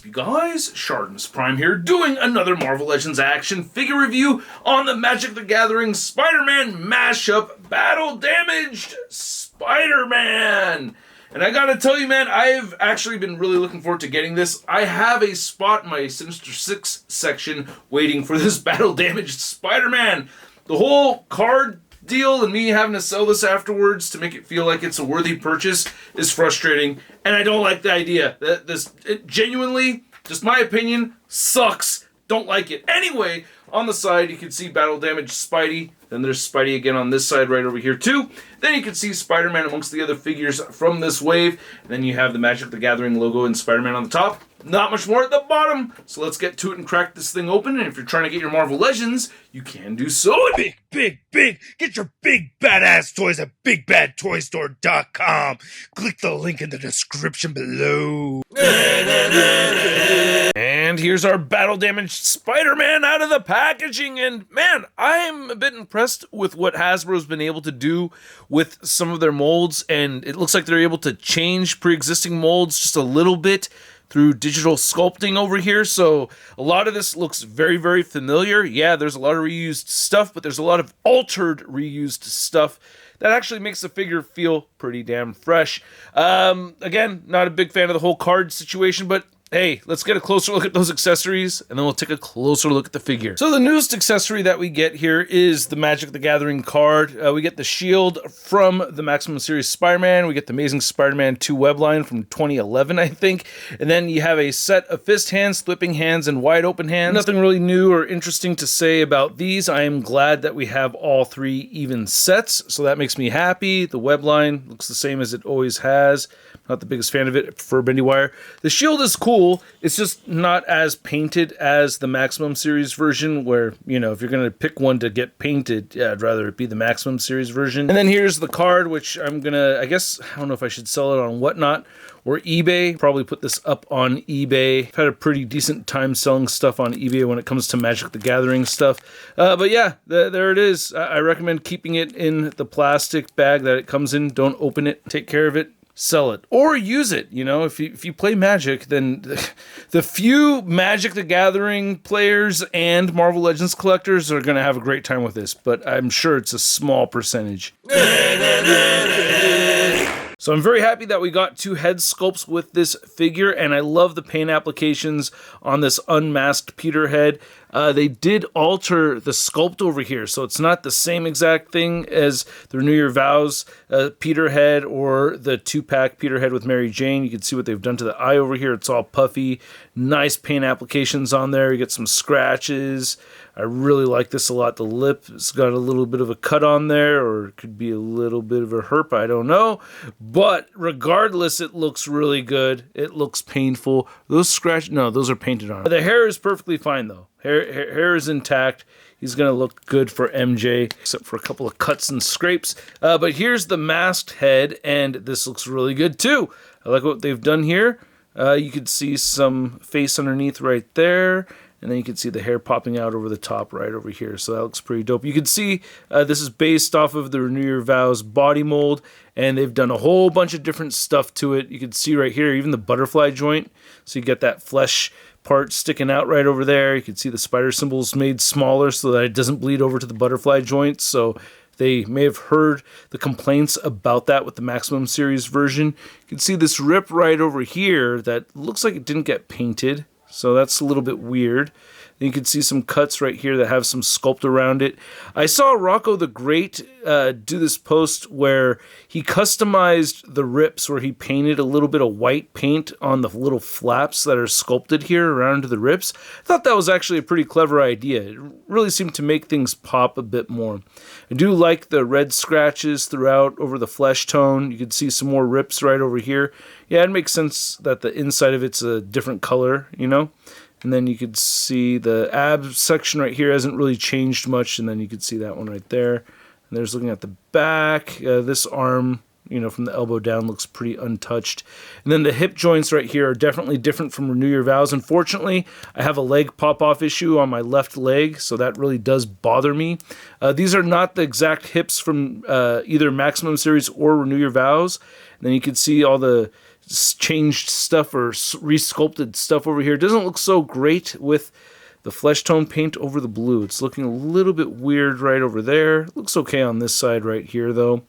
up, you guys? ShartimusPrime here, doing another Marvel Legends action figure review on the Magic the Gathering Spider-Man mashup Battle Damaged Spider-Man. And I gotta tell you, man, I've actually been really looking forward to getting this. I have a spot in my Sinister 6 section waiting for this Battle Damaged Spider-Man. The whole card deal and me having to sell this afterwards to make it feel like it's a worthy purchase is frustrating, and I don't like the idea. It genuinely, just my opinion, sucks. Don't like it. Anyway, on the side you can see Battle Damaged Spidey. Then there's Spidey again on this side right over here too. Then you can see Spider-Man amongst the other figures from this wave. And then you have the Magic the Gathering logo and Spider-Man on the top. Not much more at the bottom. So let's get to it and crack this thing open. And if you're trying to get your Marvel Legends, you can do so. Big. Get your big badass toys at BigBadToyStore.com. Click the link in the description below. And here's our Battle Damaged Spider-Man out of the packaging. And man, I'm a bit impressed with what Hasbro's been able to do with some of their molds. And it looks like they're able to change pre-existing molds just a little bit through digital sculpting over here. So a lot of this looks very, very familiar. Yeah, there's a lot of reused stuff, but there's a lot of altered reused stuff that actually makes the figure feel pretty damn fresh. Again, not a big fan of the whole card situation, but hey, let's get a closer look at those accessories, and then we'll take a closer look at the figure. So the newest accessory that we get here is the Magic the Gathering card. We get the shield from the Maximum Series Spider-Man. We get the Amazing Spider-Man 2 web line from 2011, I think. And then you have a set of fist hands, flipping hands, and wide open hands. Nothing really new or interesting to say about these. I am glad that we have all three even sets, so that makes me happy. The web line looks the same as it always has. Not the biggest fan of it. I prefer bendy wire. The shield is cool. It's just not as painted as the Maximum Series version, where, you know, if you're going to pick one to get painted, yeah, I'd rather it be the Maximum Series version. And then here's the card, which I'm going to, I guess, I don't know if I should sell it on Whatnot or eBay. Probably put this up on eBay. I've had a pretty decent time selling stuff on eBay when it comes to Magic the Gathering stuff. But yeah, there it is. I recommend keeping it in the plastic bag that it comes in. Don't open it. Take care of it. Sell it or use it. You know, if you play Magic, then the few Magic the Gathering players and Marvel Legends collectors are going to have a great time with this, but I'm sure it's a small percentage. So I'm very happy that we got two head sculpts with this figure, and I love the paint applications on this unmasked Peter head. They did alter the sculpt over here, so it's not the same exact thing as the Renew Your Vows Peter head or the 2-pack Peter head with Mary Jane. You can see what they've done to the eye over here. It's all puffy. Nice paint applications on there. You get some scratches. I really like this a lot. The lip has got a little bit of a cut on there, or it could be a little bit of a herp, I don't know. But regardless, it looks really good. It looks painful. Those scratches, no, those are painted on. The hair is perfectly fine, though. Hair is intact. He's going to look good for MJ, except for a couple of cuts and scrapes. But here's the masked head, and this looks really good, too. I like what they've done here. You can see some face underneath right there. And then you can see the hair popping out over the top right over here. So that looks pretty dope. You can see this is based off of the Renew Your Vows body mold. And they've done a whole bunch of different stuff to it. You can see right here, even the butterfly joint. So you get that flesh part sticking out right over there. You can see the spider symbols made smaller so that it doesn't bleed over to the butterfly joint. So they may have heard the complaints about that with the Maximum Series version. You can see this rip right over here that looks like it didn't get painted. So that's a little bit weird. Then you can see some cuts right here that have some sculpt around it. I saw Rocco the Great do this post where he customized the rips, where he painted a little bit of white paint on the little flaps that are sculpted here around the rips. I thought that was actually a pretty clever idea. It really seemed to make things pop a bit more. I do like the red scratches throughout over the flesh tone. You can see some more rips right over here. Yeah, it makes sense that the inside of it's a different color, you know? And then you could see the ab section right here hasn't really changed much, and then you could see that one right there. And there's looking at the back. This arm, you know, from the elbow down looks pretty untouched. And then the hip joints right here are definitely different from Renew Your Vows. Unfortunately, I have a leg pop-off issue on my left leg, so that really does bother me. These are not the exact hips from either Maximum Series or Renew Your Vows. And then you can see all the changed stuff or resculpted stuff over here. It doesn't look so great with the flesh tone paint over the blue. It's looking a little bit weird right over there. It looks okay on this side right here though.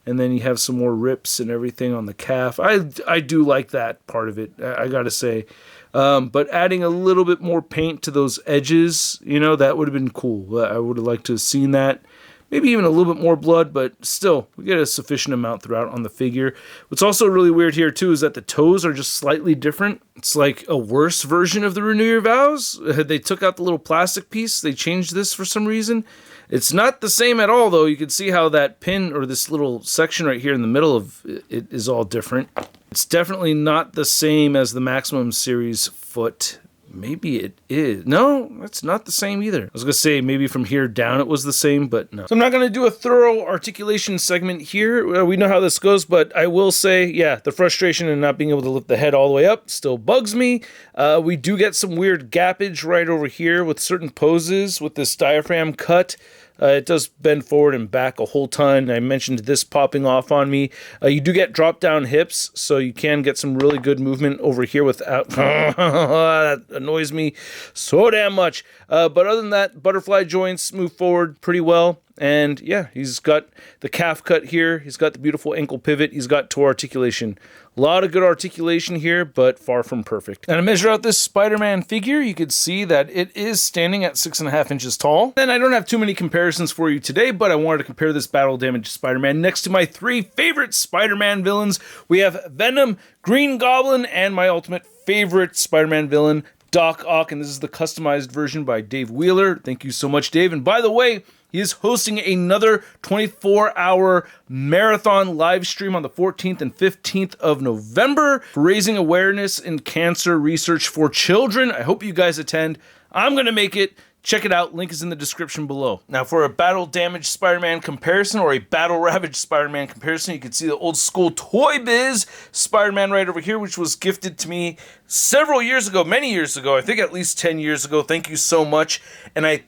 And then you have some more rips and everything on the calf. I do like that part of it, I gotta say. But adding a little bit more paint to those edges, you know, that would have been cool. I would have liked to have seen that. Maybe even a little bit more blood, but still, we get a sufficient amount throughout on the figure. What's also really weird here, too, is that the toes are just slightly different. It's like a worse version of the Renew Your Vows. They took out the little plastic piece. They changed this for some reason. It's not the same at all, though. You can see how that pin, or this little section right here in the middle of it, is all different. It's definitely not the same as the Maximum Series foot. Maybe it is. No, that's not the same either. I was going to say maybe from here down it was the same, but no. So I'm not going to do a thorough articulation segment here. We know how this goes, but I will say, yeah, the frustration in not being able to lift the head all the way up still bugs me. We do get some weird gappage right over here with certain poses with this diaphragm cut. It does bend forward and back a whole ton. I mentioned this popping off on me. You do get drop-down hips, so you can get some really good movement over here without... that annoys me so damn much. But other than that, butterfly joints move forward pretty well. And yeah, he's got the calf cut here. He's got the beautiful ankle pivot. He's got toe articulation. A lot of good articulation here, but far from perfect. And to measure out this Spider-Man figure, you can see that it is standing at 6.5 inches tall. And I don't have too many comparisons for you today, but I wanted to compare this battle damaged Spider-Man next to my 3 favorite Spider-Man villains. We have Venom, Green Goblin, and my ultimate favorite Spider-Man villain, Doc Ock. And this is the customized version by Dave Wheeler. Thank you so much, Dave. And by the way, he is hosting another 24-hour marathon live stream on the 14th and 15th of November for raising awareness in cancer research for children. I hope you guys attend. I'm going to make it. Check it out. Link is in the description below. Now, for a battle-damaged Spider-Man comparison or a battle-ravaged Spider-Man comparison, you can see the old school Toy Biz Spider-Man right over here, which was gifted to me several years ago, many years ago. I think at least 10 years ago. Thank you so much. And I'm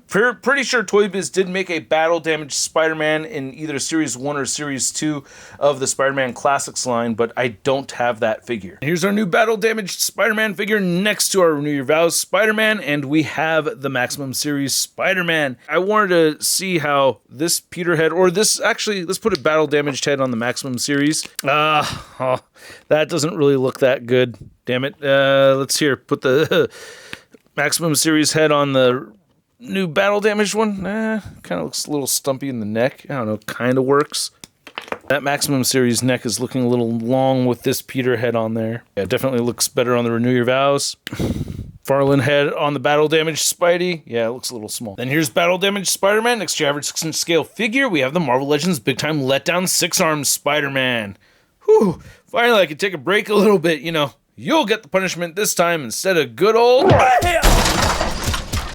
pretty sure Toy Biz did make a battle-damaged Spider-Man in either Series 1 or Series 2 of the Spider-Man Classics line, but I don't have that figure. Here's our new battle-damaged Spider-Man figure next to our Renew Your Vows Spider-Man, and we have the Maximum Series Spider-Man. I wanted to see how this Peter head, or this, actually, let's put a battle-damaged head on the Maximum Series. That doesn't really look that good. Damn it. Let's put the Maximum Series head on the new battle damaged one. Kind of looks a little stumpy in the neck. I don't know, kind of works. That Maximum Series neck is looking a little long with this Peter head on there. Yeah, it definitely looks better on the Renew Your Vows. Farland head on the battle damaged Spidey. Yeah, it looks a little small. Then here's battle damaged Spider-Man. Next to your average 6-inch scale figure, we have the Marvel Legends Big Time Letdown 6-armed Spider-Man. Whew, finally I can take a break a little bit, you know. You'll get the punishment this time instead of good old...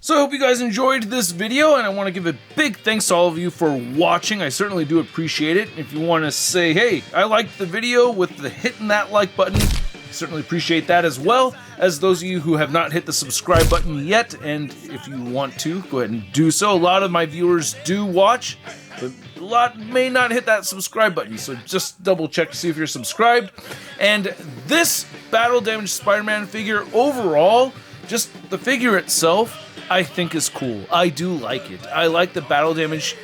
So I hope you guys enjoyed this video, and I want to give a big thanks to all of you for watching. I certainly do appreciate it. If you want to say, hey, I liked the video with the hitting that like button, I certainly appreciate that, as well as those of you who have not hit the subscribe button yet. And if you want to, go ahead and do so. A lot of my viewers do watch, but a lot may not hit that subscribe button, so just double check to see if you're subscribed. And this battle damaged Spider-Man figure overall, just the figure itself, I think is cool. I do like it. I like the battle damage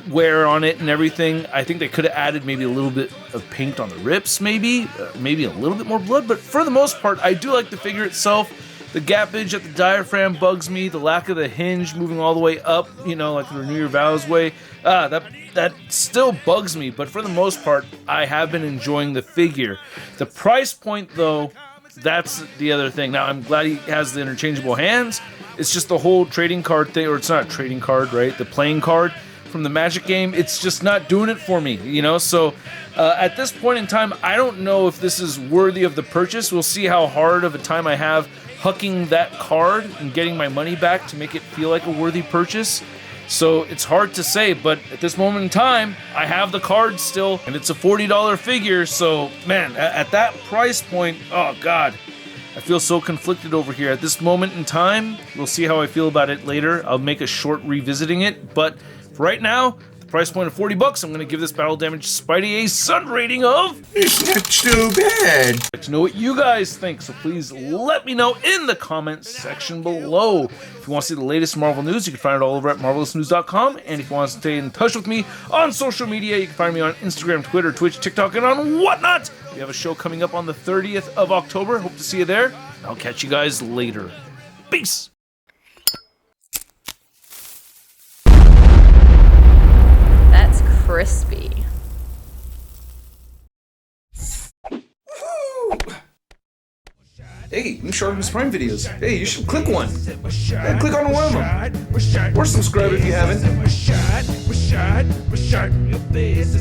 wear on it and everything. I think they could have added maybe a little bit of paint on the rips, maybe a little bit more blood, but for the most part, I do like the figure itself. The gappage at the diaphragm bugs me. The lack of the hinge moving all the way up, you know, like the Renew Your Vows way. That still bugs me, but for the most part, I have been enjoying the figure. The price point, though, that's the other thing. Now, I'm glad he has the interchangeable hands. It's just the whole trading card thing, or it's not a trading card, right? The playing card from the Magic game, it's just not doing it for me, you know? So at this point in time, I don't know if this is worthy of the purchase. We'll see how hard of a time I have hucking that card and getting my money back to make it feel like a worthy purchase. So it's hard to say, but at this moment in time, I have the card still, and it's a $40 figure. So, man, at that price point, oh, God, I feel so conflicted over here. At this moment in time, we'll see how I feel about it later. I'll make a short revisiting it, but right now, the price point of $40, I'm going to give this Battle Damage Spidey a Sun rating of... It's not too bad. I'd like to know what you guys think, so please let me know in the comments section below. If you want to see the latest Marvel news, you can find it all over at marvelousnews.com. And if you want to stay in touch with me on social media, you can find me on Instagram, Twitter, Twitch, TikTok, and on whatnot. We have a show coming up on the 30th of October. Hope to see you there. I'll catch you guys later. Peace! That's crispy. Hey, new ShartimusPrime videos. Hey, you should click one. Yeah, click on one of them. Or subscribe if you haven't. Your face,